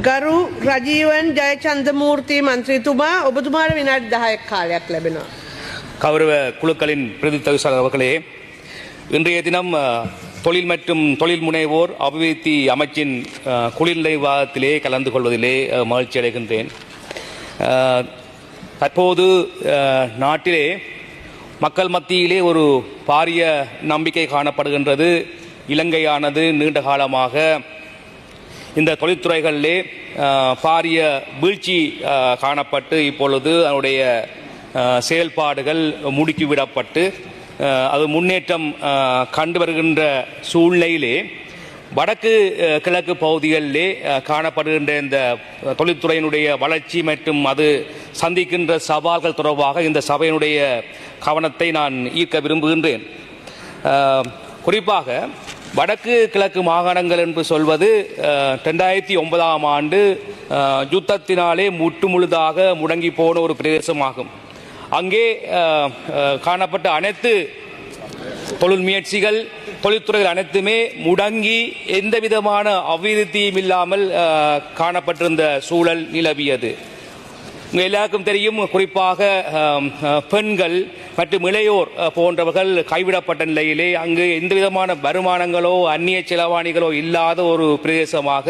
ගරු රජීවන් ජයචන්දමූර්ති මන්ත්‍රීතුමා ඔබතුමාට විනාඩි 10ක් කාලයක් ලැබෙනවා. கௌரவ குழுக்களின் பிரதி தவிசாளர் அவர்களே, இன்றைய தினம் தொழில் மற்றும் தொழில் முனைவோர் அபிவிருத்தி அமைச்சின் குளிர்நிலை விவாதத்திலே கலந்து கொள்வதிலே மகிழ்ச்சி அடைகின்றேன். தற்போது நாட்டிலே மக்கள் மத்தியிலே ஒரு பாரிய நம்பிக்கை காணப்படுகின்றது. இலங்கையானது நீண்ட காலமாக இந்த தொழில்துறைகளிலே பாரிய வீழ்ச்சி காணப்பட்டு இப்பொழுது அதனுடைய செயல்பாடுகள் முடுக்கிவிடப்பட்டு அது முன்னேற்றம் கண்டு வருகின்ற சூழ்நிலையிலே வடக்கு கிழக்கு பகுதிகளிலே காணப்படுகின்ற இந்த தொழில்துறையினுடைய வளர்ச்சி மற்றும் அது சந்திக்கின்ற சவால்கள் தொடர்பாக இந்த சபையினுடைய கவனத்தை நான் ஈர்க்க விரும்புகின்றேன். குறிப்பாக வடக்கு கிழக்கு மாகாணங்கள் என்று சொல்வது 2009ஆம் ஆண்டு யுத்தத்தினாலே முற்றுமுழுதாக முடங்கி போன ஒரு பிரதேசமாகும். அங்கே காணப்பட்ட அனைத்து தொழில் முயற்சிகள் தொழில்துறைகள் அனைத்துமே முடங்கி எந்த விதமான அபிவிருத்தியும் இல்லாமல் காணப்பட்டிருந்த சூழல் நிலவியது. எல்லாருக்கும் தெரியும், குறிப்பாக பெண்கள் மற்றும் இளையோர் போன்றவர்கள் கைவிடப்பட்ட நிலையிலே அங்கு எந்த விதமான வருமானங்களோ அந்நிய செலவாணிகளோ இல்லாத ஒரு பிரதேசமாக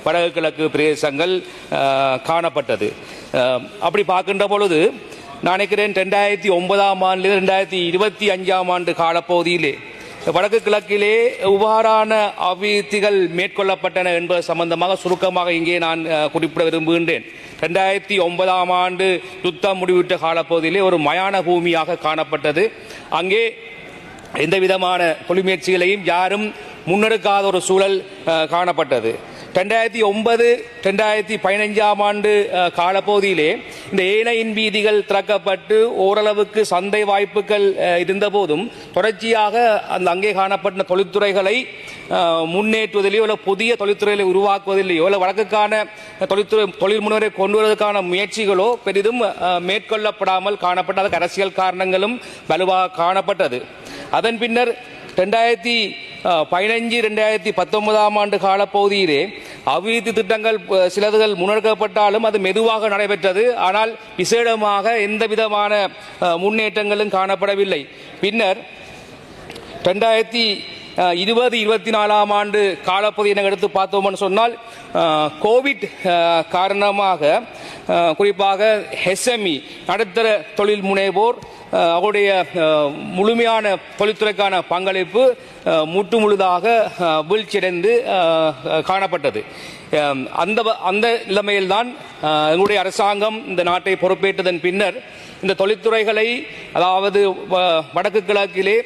வடக்கு கிழக்கு பிரதேசங்கள் காணப்பட்டது. அப்படி பார்க்கின்ற பொழுது நான் நினைக்கிறேன் 2009ஆம் ஆண்டிலிருந்து 2025ஆம் ஆண்டு காலப்பகுதியிலே வடக்கு கிழக்கிலே எவ்வாறான அபிவிருத்திகள் மேற்கொள்ளப்பட்டன என்பது சம்பந்தமாக சுருக்கமாக இங்கே நான் குறிப்பிட விரும்புகின்றேன். 2009ஆம் ஆண்டு யுத்தம் முடிவிட்ட காலப்பகுதியிலே ஒரு மயான பூமியாக காணப்பட்டது. அங்கே எந்த விதமான தொழில் முயற்சிகளையும் யாரும் முன்னெடுக்காத ஒரு சூழல் காணப்பட்டது. 2009-2015ஆம் ஆண்டு காலப்பகுதியிலே இந்த ஏனையின் வீதிகள் திறக்கப்பட்டு ஓரளவுக்கு சந்தை வாய்ப்புகள் இருந்த போதும் தொடர்ச்சியாக அங்கே காணப்பட்ட தொழில்துறைகளை முன்னேற்றுவதிலேயோ இல்லை புதிய தொழில்துறைகளை உருவாக்குவதிலேயோ இல்லை வழக்குக்கான தொழில் முனைவரை கொண்டு வருவதற்கான முயற்சிகளோ பெரிதும் மேற்கொள்ளப்படாமல் காணப்பட்ட அதுக்கு அரசியல் காரணங்களும் வலுவாக காணப்பட்டது. அதன் பின்னர் 2015-2019ஆம் ஆண்டு காலப்பகுதியிலே அபிவிருத்தி திட்டங்கள் சிலதுகள் முன்னெடுக்கப்பட்டாலும் அது மெதுவாக நடைபெற்றது. ஆனால் விசேடமாக எந்த விதமான முன்னேற்றங்களும் காணப்படவில்லை. பின்னர் 2020-24ஆம் ஆண்டு காலப்பகுதியை எடுத்து பார்த்தோம்னு சொன்னால் கோவிட் காரணமாக குறிப்பாக எஸ்எம்இ நடுத்தர தொழில் முனைவோர் அவருடைய முழுமையான தொழில்துறைக்கான பங்களிப்பு முற்றுமுழுதாக வீழ்ச்சியடைந்து காணப்பட்டது. அந்த நிலைமையில்தான் எங்களுடைய அரசாங்கம் இந்த நாட்டை பொறுப்பேற்றதன் பின்னர் இந்த தொழில்துறைகளை, அதாவது வடக்கு கிழக்கிலே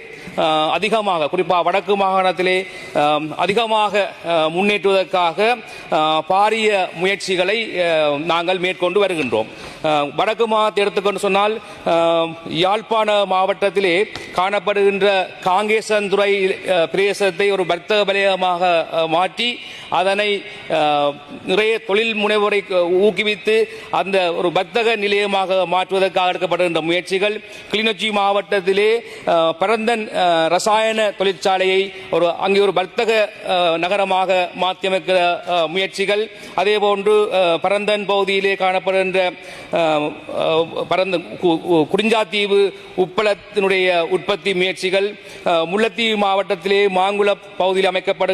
அதிகமாக குறிப்பாக வடக்கு மாகாணத்திலே அதிகமாக முன்னேற்றுவதற்காக பாரிய முயற்சிகளை நாங்கள் மேற்கொண்டு வருகின்றோம். வடக்கு மாகாணத்தை எடுத்துக்கொண்டு சொன்னால் யாழ்ப்பாண மாவட்டத்திலே காணப்படுகின்ற காங்கேசன்துறை பிரதேசத்தை ஒரு வர்த்தக வலயமாக மாற்றி அதனை நிறைய தொழில் முனைவோரை ஊக்குவித்து அந்த ஒரு வர்த்தக நிலையமாக மாற்றுவதற்காக எடுக்கப்படுகின்ற முயற்சிகள், கிளிநொச்சி மாவட்டத்திலே பரந்தன் ரசாயன தொழிற்சாலையை அங்கே ஒரு வர்த்தக நகரமாக மாற்றியமைக்கிற முயற்சிகள், அதே போன்று பரந்தன் பகுதியிலே காணப்படுகின்ற குறிஞ்சாத்தீவு உப்பளத்தினுடைய உற்பத்தி முயற்சிகள், முல்லைத்தீவு மாவட்டத்திலே மாங்குள பகுதியில் அமைக்கப்பட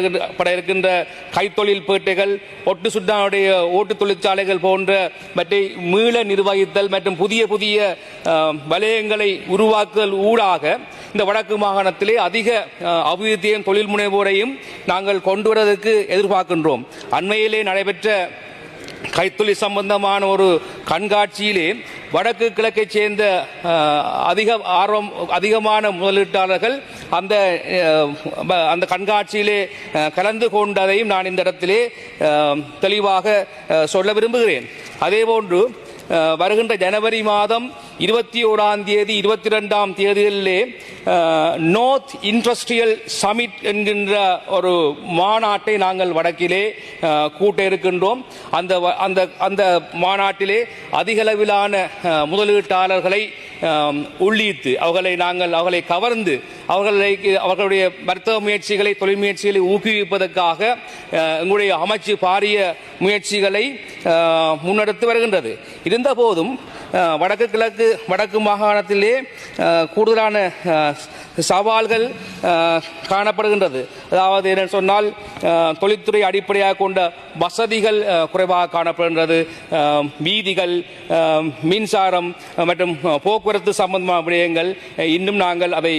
இருக்கின்ற கைத்தொழில் பேட்டைகள், ஒட்டு சுட்டானுடைய ஓட்டு தொழிற்சாலைகள் போன்றவற்றை மீள நிர்வகித்தல் மற்றும் புதிய புதிய வலயங்களை உருவாக்குதல் ஊடாக இந்த வடக்கு மாகாணத்திலே அதிக அபிவிருத்தியையும் தொழில் முனைவோரையும் நாங்கள் கொண்டு வருவதற்கு எதிர்பார்க்கின்றோம். அண்மையிலே நடைபெற்ற கைத்தொழில் சம்பந்தமான ஒரு கண்காட்சியிலே வடக்கு கிழக்கை சேர்ந்த அதிகமான முதலீட்டாளர்கள் அந்த கண்காட்சியிலே கலந்து கொண்டதையும் நான் இந்த இடத்திலே தெளிவாக சொல்ல விரும்புகிறேன். அதேபோன்று வருகின்ற ஜனவரி மாதம் 21ஆம் தேதி 22ஆம் தேதியிலே நோர்த் இண்டஸ்ட்ரியல் சமிட் என்கின்ற ஒரு மாநாட்டை நாங்கள் வடக்கிலே கூட்ட இருக்கின்றோம். அந்த மாநாட்டிலே அதிகளவிலான முதலீட்டாளர்களை உள்ளீர்த்து அவர்களை கவர்ந்து அவர்களுடைய வர்த்தக முயற்சிகளை தொழில் முயற்சிகளை ஊக்குவிப்பதற்காக எங்களுடைய அமைச்சு பாரிய முயற்சிகளை முன்னெடுத்து வருகின்றது. இருந்த போதும் வடக்கு மாகாணத்திலே கூடுதலான சவால்கள் காணப்படுகின்றது. அதாவது என்ன சொன்னால், தொழில்துறை அடிப்படையாக கொண்ட வசதிகள் குறைவாக காணப்படுகின்றது. வீதிகள், மின்சாரம் மற்றும் போக்குவரத்து சம்பந்தமான விடயங்கள் இன்னும் நாங்கள் அதை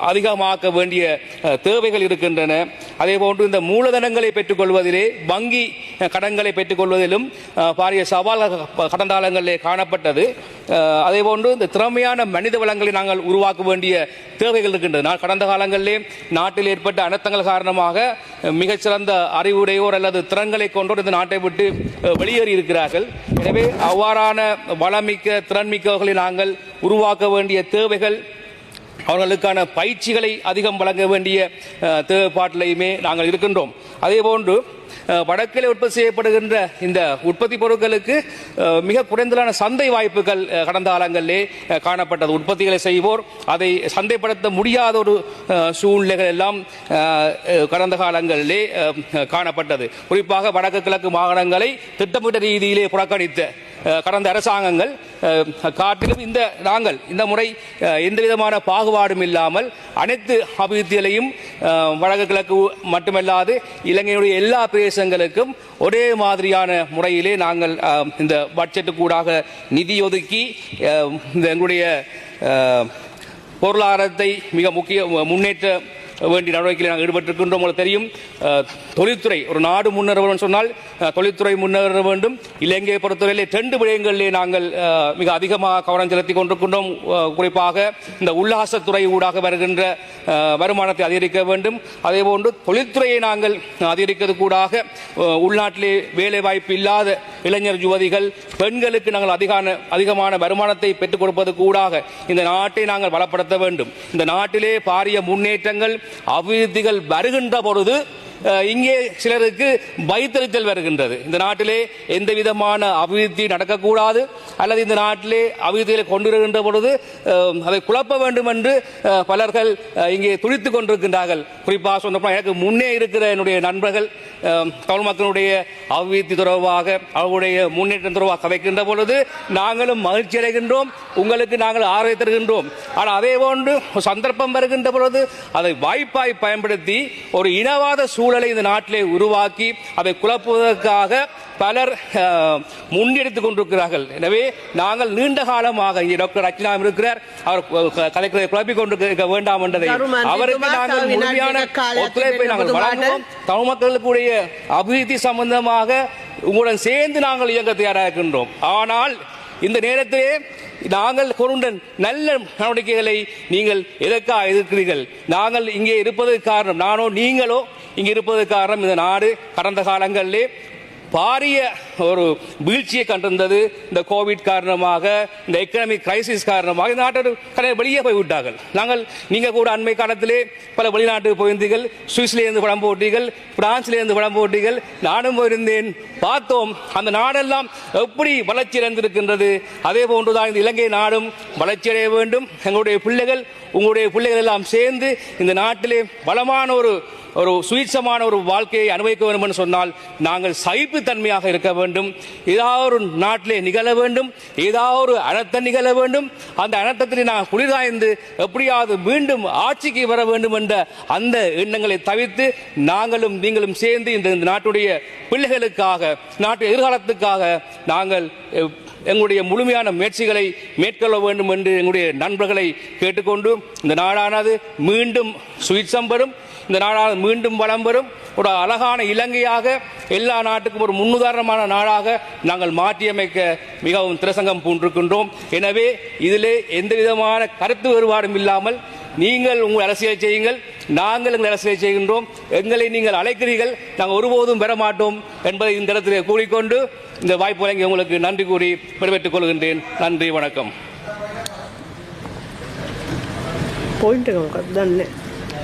அதிகமாக்க வேண்டிய தேவைகள் இருக்கின்றன. அதே போன்று இந்த மூலதனங்களை பெற்றுக்கொள்வதிலே, வங்கி கடன்களை பெற்றுக்கொள்வதிலும் பாரிய சவால்கள் கடந்த காலங்களிலே காணப்பட்டது. அதே போன்று இந்த திறமையான மனித வளங்களை நாங்கள் உருவாக்க வேண்டிய தேவைகள் இருக்கின்றன. கடந்த காலங்களிலே நாட்டில் ஏற்பட்ட அனர்த்தங்கள் காரணமாக மிகச்சிறந்த அறிவுடையோர் அல்லது திறன்களை கொண்டோர் இந்த நாட்டை விட்டு வெளியேறி இருக்கிறார்கள். எனவே அவ்வாறான வளமிக்க திறன்மிக்கவர்களை நாங்கள் உருவாக்க வேண்டிய தேவைகள், அவர்களுக்கான பயிற்சிகளை அதிகம் வழங்க வேண்டிய தேவைப்பாட்டிலையுமே நாங்கள் இருக்கின்றோம். அதே போன்று வடக்கில் உற்பத்தி செய்யப்படுகின்ற இந்த உற்பத்தி பொருட்களுக்கு மிக குறைந்தலான சந்தை வாய்ப்புகள் கடந்த காலங்களிலே காணப்பட்டது. உற்பத்திகளை செய்வோர் அதை சந்தைப்படுத்த முடியாத ஒரு சூழ்நிலைகள் எல்லாம் கடந்த காலங்களிலே காணப்பட்டது. குறிப்பாக வடக்கு கிழக்கு மாகாணங்களை திட்டமிட்ட ரீதியிலே புறக்கணித்த கடந்த அரசாங்கங்கள் காட்டிலும் நாங்கள் இந்த முறை எந்த விதமான பாகுபாடும் இல்லாமல் அனைத்து அபிவிருத்திகளையும் வடக்கு கிழக்கு மட்டுமல்லாது இலங்கையுடைய எல்லா பிரதேசங்களுக்கும் ஒரே மாதிரியான முறையிலே நாங்கள் இந்த பட்ஜெட்டுக்கூடாக நிதி ஒதுக்கி எங்களுடைய பொருளாதாரத்தை மிக முக்கிய முன்னேற்ற வேண்டிய நடவடிக்கையில் நாங்கள் ஈடுபட்டிருக்கின்றோம். உங்களுக்கு தெரியும், தொழில்துறை ஒரு நாடு முன்னேற வேண்டும் சொன்னால் தொழில்துறை முன்னேற வேண்டும். இலங்கையை பொறுத்தவரையிலே 2 விடயங்களிலே நாங்கள் மிக அதிகமாக கவனம் செலுத்திக் கொண்டிருக்கின்றோம். குறிப்பாக இந்த உல்லாசத்துறை ஊடாக வருகின்ற வருமானத்தை அதிகரிக்க வேண்டும். அதே போன்று தொழில்துறையை நாங்கள் அதிகரிக்கிறதுக்கூடாக உள்நாட்டிலே வேலை வாய்ப்பு இல்லாத இளைஞர் யுவதிகள், பெண்களுக்கு நாங்கள் அதிகமான வருமானத்தை பெற்றுக் கொடுப்பது கூடாக இந்த நாட்டை நாங்கள் வளப்படுத்த வேண்டும். இந்த நாட்டிலே பாரிய முன்னேற்றங்கள் அபிவிருத்திகள் வருகின்ற பொழுது இங்கே சிலருக்கு வைத்தறிச்சல் வருகின்றது. இந்த நாட்டிலே எந்த விதமான அபிவிருத்தி நடக்கக்கூடாது, அல்லது இந்த நாட்டிலே அபிவிருத்திகளை கொண்டு வருகின்ற பொழுது அதை குழப்ப வேண்டும் என்று பலர்கள் இங்கே துடித்துக் கொண்டிருக்கின்றார்கள். குறிப்பாக சொன்னப்போ எனக்கு முன்னே இருக்கிற என்னுடைய நண்பர்கள் தமிழ் மக்களுடைய அபிவிருத்தி தொடர்பாக, அவருடைய முன்னேற்றம் தொடர்பாக கதைக்கின்ற பொழுது நாங்களும் மகிழ்ச்சி அடைகின்றோம், உங்களுக்கு நாங்கள் ஆதரவை தருகின்றோம். ஆனால் அதே போன்று சந்தர்ப்பம் வருகின்ற பொழுது அதை வாய்ப்பாய் பயன்படுத்தி ஒரு இனவாத சூழலை இந்த நாட்டிலே உருவாக்கி அதை குழப்புவதற்காக பலர் முன்னெடுத்துக் கொண்டிருக்கிறார்கள். எனவே நாங்கள் நீண்ட காலமாக டாக்டர் ரச்சனா இருக்கிறார், அவர் கலைக்கிறதை குழப்பிக் கொண்டிருக்க வேண்டாம் என்றதை அவருக்கு நாங்கள் முழுமையான ஒத்துழைப்பை நாங்கள் வழங்குவோம். தமிழ் மக்களுக்குடைய அபிவிருத்தி சம்பந்தமாக உங்களுடன் சேர்ந்து நாங்கள் இயங்க தயாராக இருக்கின்றோம். ஆனால் இந்த நேரத்திலே நாங்கள் கொண்ட நல்ல நடவடிக்கைகளை நீங்கள் எதற்காக எதிர்க்கிறீர்கள்? நாங்கள் இங்கே இருப்பதற்கு காரணம், நானோ நீங்களோ இங்கே இருப்பதற்கு காரணம், இந்த நாடு கடந்த காலங்களிலே பாரிய ஒரு வீழ்ச்சியை கண்டிருந்தது. இந்த கோவிட் காரணமாக, இந்த எக்கனாமிக் கிரைசிஸ் காரணமாக இந்த நாட்டை வெளியே போய்விட்டார்கள். நீங்கள் கூட அண்மை காலத்திலே பல வெளிநாட்டுக்கு போயிருந்தீர்கள், சுவிஸ்லேருந்து படம் போட்டீர்கள், பிரான்சிலிருந்து படம் போட்டீர்கள், நானும் போயிருந்தேன். பார்த்தோம் அந்த நாடெல்லாம் எப்படி வளர்ச்சி அடைந்திருக்கின்றது. அதே போன்றுதான் இந்த இலங்கை நாடும் வளர்ச்சி அடைய வேண்டும். எங்களுடைய பிள்ளைகள், உங்களுடைய பிள்ளைகள் எல்லாம் சேர்ந்து இந்த நாட்டிலே வளமான ஒரு சுயட்சமான ஒரு வாழ்க்கையை அனுபவிக்க வேண்டும் என்று சொன்னால் நாங்கள் சகிப்புத்தன்மையாக இருக்க வேண்டும். ஏதாவது ஒரு நாட்டிலே நிகழ வேண்டும், ஏதாவது ஒரு அனர்த்தம் நிகழ வேண்டும். அந்த அனர்த்தத்திலே நாங்கள் குளிர்காய்ந்து எப்படியாவது மீண்டும் ஆட்சிக்கு வர வேண்டும் என்ற அந்த எண்ணங்களை தவிர்த்து நாங்களும் நீங்களும் சேர்ந்து இந்த நாட்டுடைய பிள்ளைகளுக்காக, நாட்டு எதிர்காலத்துக்காக நாங்கள் எங்களுடைய முழுமையான முயற்சிகளை மேற்கொள்ள வேண்டும் என்று எங்களுடைய நண்பர்களை கேட்டுக்கொண்டு இந்த நாடானது மீண்டும் சுயட்சம் பெறும், இந்த நாடானது மீண்டும் வளம் பெறும், ஒரு அழகான இலங்கையாக எல்லா நாட்டுக்கும் ஒரு முன்னுதாரணமான நாடாக நாங்கள் மாற்றியமைக்க மிகவும் திரசங்கம் பூண்டிருக்கின்றோம். எனவே இதிலே எந்த விதமான கருத்து வேறுபாடும் இல்லாமல் நீங்கள் உங்கள் அரசியலை செய்யுங்கள், நாங்கள் எங்கள் அரசியலை செய்கின்றோம். எங்களை நீங்கள் அழைக்கிறீர்கள், நாங்கள் ஒருபோதும் பெற மாட்டோம் என்பதை இந்த இடத்திலே கூறிக்கொண்டு இந்த வாய்ப்பு வழங்கி உங்களுக்கு நன்றி கூறி விடைபெற்றுக் கொள்கின்றேன். நன்றி, வணக்கம்.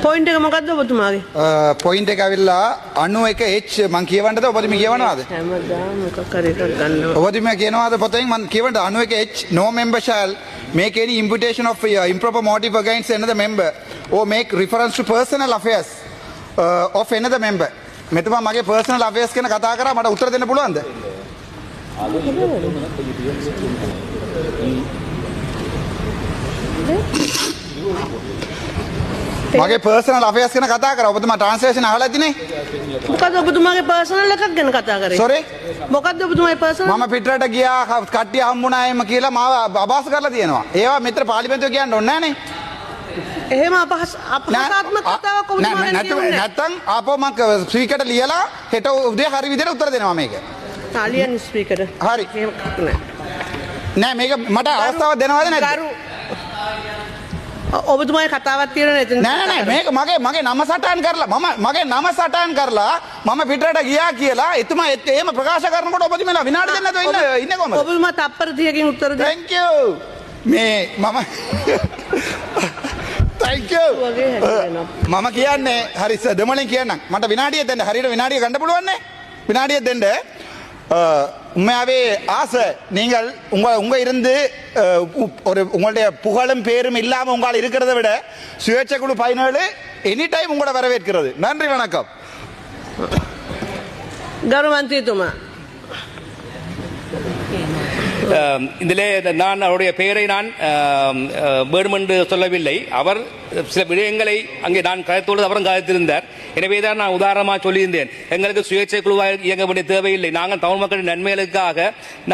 පොයින්ට් එක මොකද්ද ඔබතුමාගේ? පොයින්ට් එක ඇවිල්ලා 91H මං කියවන්නද ඔබතුම කියවනවාද? හැමදාම මොකක් හරි එකක් ගන්නවා. ඔබතුම කියනවාද පොතෙන් මං කියවන්නද 91H no member shall make any imputation of improper motive against another member or make reference to personal affairs of another member. මෙතුමා මගේ personal affairs ගැන කතා කරා මට උත්තර දෙන්න පුළුවන්ද? මගේ personal affairs ගැන කතා කරා ඔබතුමා translation අහලා ඇතිනේ? මොකද්ද ඔබතුමාගේ පර්සනල් එකක් ගැන කතා කරේ? Sorry? මොකද්ද ඔබතුමාගේ පර්සනල්? මම පිටරට ගියා කට්ටිය හම්බුණා එම කියලා මාව අභාස කරලා තියෙනවා. ඒවා මෙතන පාර්ලිමේන්තුවේ කියන්න ඕනේ නැහනේ. එහෙම අපහාසාත්මක කතාවක් ඔබතුමා ගැන කියන්නේ නැහැ. නැත්තම් ආපහු මම ස්පීකර්ට ලියලා හෙට උදේ හරි විදිහට උත්තර දෙනවා මේක. තාලියන් ස්පීකර්. හරි. එහෙම නෑ. නෑ මේක මට අවස්ථාවක් දෙනවද නැද්ද? ඔබතුමාගේ කතාවක් තියෙනවා නේද? නෑ මේක මගේ නම සටහන් කරලා මගේ නම සටහන් කරලා මම පිටරට ගියා කියලා එතුමා එහෙම ප්‍රකාශ කරනකොට ඔබතුමාලා විනාඩි දෙන්න නැතුව ඉන්නේ කොහමද? ඔබතුමා තප්පර 30කින් උත්තර දෙන්න. thank you මේ මම thank you මම කියන්නේ හරි දෙමළෙන් කියන්නම් මට විනාඩියක් දෙන්න හරියට විනාඩිය ගන්න පුළුවන් නේ විනාඩියක් දෙන්න உண்மையாவே ஆசை நீங்கள் உங்க இருந்து ஒரு உங்களுடைய புகழும் பேரும் இல்லாம உங்களால் இருக்கிறத விட சுயேட்சை குழு 17 எனி டைம் உங்களை வரவேற்கிறது நன்றி வணக்கம் ගරු මන්ත්‍රීතුමා இதிலே நான் அவருடைய பெயரை நான் வேண்டுமென்று சொல்லவில்லை அவர் சில விடயங்களை அங்கே நான் கதைத்தோடு அவரும் கதைத்திருந்தார் எனவே தான் நான் உதாரணமாக சொல்லியிருந்தேன் எங்களுக்கு சுயேட்சை குழுவாக இயங்க வேண்டிய தேவையில்லை நாங்கள் தமிழ் மக்களின் நன்மைகளுக்காக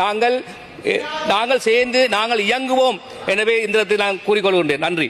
நாங்கள் சேர்ந்து நாங்கள் இயங்குவோம் எனவே இந்த நான் கூறிக்கொள்கின்றேன் நன்றி